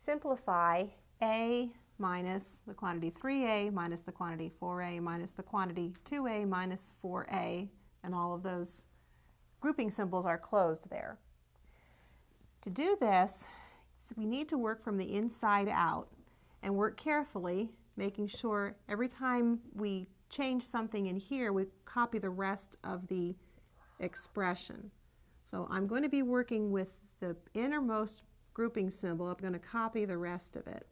simplify a minus the quantity 3a minus the quantity 4a minus the quantity 2a minus 4a, and all of those grouping symbols are closed there. To do this, we need to work from the inside out and work carefully, making sure every time we change something in here, we copy the rest of the expression. So I'm going to be working with the innermost grouping symbol. I'm going to copy the rest of it.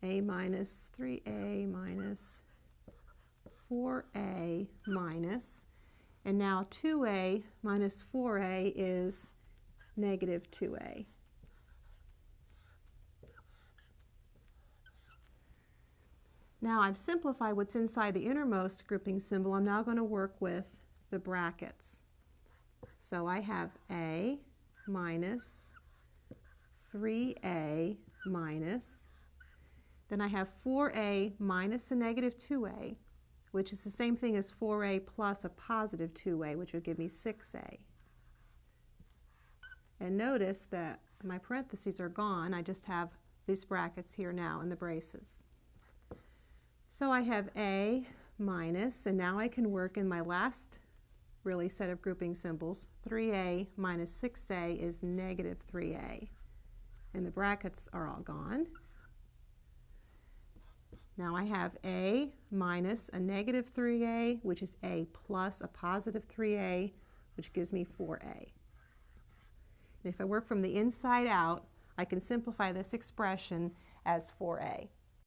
A minus 3a minus 4a minus, and now 2a minus 4a is negative 2a. Now I've simplified what's inside the innermost grouping symbol. I'm now going to work with the brackets. So I have a minus 3a minus, then I have 4a minus a negative 2a, which is the same thing as 4a plus a positive 2a, which would give me 6a. And notice that my parentheses are gone. I just have these brackets here now in the braces. So I have a minus, and now I can work in my last really set of grouping symbols. 3a minus 6a is negative 3a. And the brackets are all gone. Now I have a minus a negative 3a, which is a plus a positive 3a, which gives me 4a. And if I work from the inside out, I can simplify this expression as 4a.